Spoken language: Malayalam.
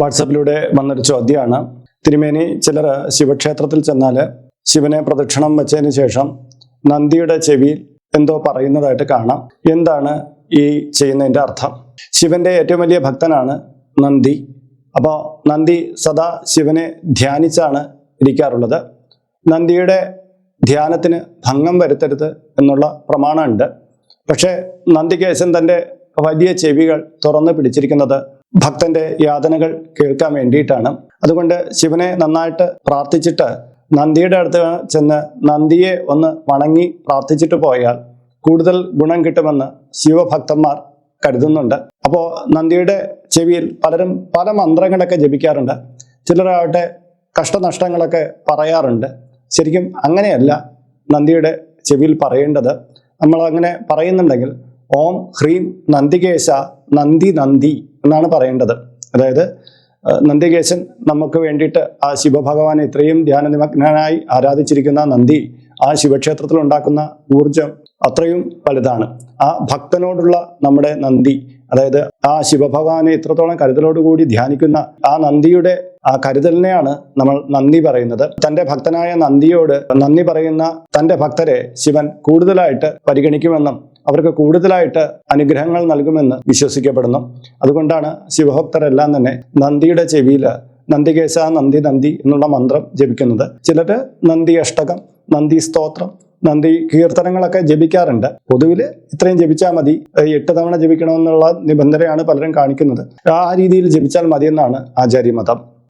വാട്സപ്പിലൂടെ വന്നൊരു ചോദ്യമാണ്. തിരുമേനി, ചിലർ ശിവക്ഷേത്രത്തിൽ ചെന്നാൽ ശിവനെ പ്രദക്ഷിണം വെച്ചതിന് ശേഷം നന്ദിയുടെ ചെവിയിൽ എന്തോ പറയുന്നതായിട്ട് കാണാം. എന്താണ് ഈ ചെയ്യുന്നതിൻ്റെ അർത്ഥം? ശിവന്റെ ഏറ്റവും വലിയ ഭക്തനാണ് നന്ദി. അപ്പോൾ നന്ദി സദാ ശിവനെ ധ്യാനിച്ചാണ് ഇരിക്കാറുള്ളത്. നന്ദിയുടെ ധ്യാനത്തിന് ഭംഗം വരുത്തരുത് എന്നുള്ള പ്രമാണമുണ്ട്. പക്ഷേ നന്ദികേശൻ തൻ്റെ വലിയ ചെവികൾ തുറന്നു പിടിച്ചിരിക്കുന്നത് ഭക്തന്റെ യാതനകൾ കേൾക്കാൻ വേണ്ടിയിട്ടാണ്. അതുകൊണ്ട് ശിവനെ നന്നായിട്ട് പ്രാർത്ഥിച്ചിട്ട് നന്ദിയുടെ അടുത്ത് ചെന്ന് നന്ദിയെ ഒന്ന് വണങ്ങി പ്രാർത്ഥിച്ചിട്ട് പോയാൽ കൂടുതൽ ഗുണം കിട്ടുമെന്ന് ശിവഭക്തന്മാർ കരുതുന്നുണ്ട്. അപ്പോൾ നന്ദിയുടെ ചെവിയിൽ പലരും പല മന്ത്രങ്ങളൊക്കെ ജപിക്കാറുണ്ട്. ചിലരാവട്ടെ കഷ്ടനഷ്ടങ്ങളൊക്കെ പറയാറുണ്ട്. ശരിക്കും അങ്ങനെയല്ല നന്ദിയുടെ ചെവിയിൽ പറയേണ്ടത്. നമ്മൾ അങ്ങനെ പറയുന്നുണ്ടെങ്കിൽ ഓം ഹ്രീം നന്ദികേശ നന്ദി നന്ദി എന്നാണ് പറയേണ്ടത്. അതായത് നന്ദികേശൻ നമുക്ക് വേണ്ടിയിട്ട് ആ ശിവഭഗവാനെ ഇത്രയും ധ്യാനനിമഗ്നനായി ആരാധിച്ചിരിക്കുന്ന നന്ദി ആ ശിവക്ഷേത്രത്തിൽ ഉണ്ടാക്കുന്ന ഊർജം അത്രയും വലുതാണ്. ആ ഭക്തനോടുള്ള നമ്മുടെ നന്ദി, അതായത് ആ ശിവഭഗവാനെ ഇത്രത്തോളം കരുതലോടുകൂടി ധ്യാനിക്കുന്ന ആ നന്ദിയുടെ ആ കരുതലിനെയാണ് നമ്മൾ നന്ദി പറയുന്നത്. തൻ്റെ ഭക്തനായ നന്ദിയോട് നന്ദി പറയുന്ന തൻ്റെ ഭക്തരെ ശിവൻ കൂടുതലായിട്ട് പരിഗണിക്കുമെന്നും അവർക്ക് കൂടുതലായിട്ട് അനുഗ്രഹങ്ങൾ നൽകുമെന്ന് വിശ്വസിക്കപ്പെടുന്നു. അതുകൊണ്ടാണ് ശിവഭക്തരെല്ലാം തന്നെ നന്ദിയുടെ ചെവിയിൽ നന്ദികേശ നന്ദി നന്ദി എന്നുള്ള മന്ത്രം ജപിക്കുന്നത്. ചിലര് നന്ദി അഷ്ടകം, നന്ദി സ്തോത്രം, നന്ദി കീർത്തനങ്ങളൊക്കെ ജപിക്കാറുണ്ട്. പൊതുവിൽ ഇത്രയും ജപിച്ചാൽ മതി, 8 തവണ ജപിക്കണമെന്നുള്ള നിബന്ധനയാണ് പലരും കാണിക്കുന്നത്. ആ രീതിയിൽ ജപിച്ചാൽ മതിയെന്നാണ് ആചാര്യമതം.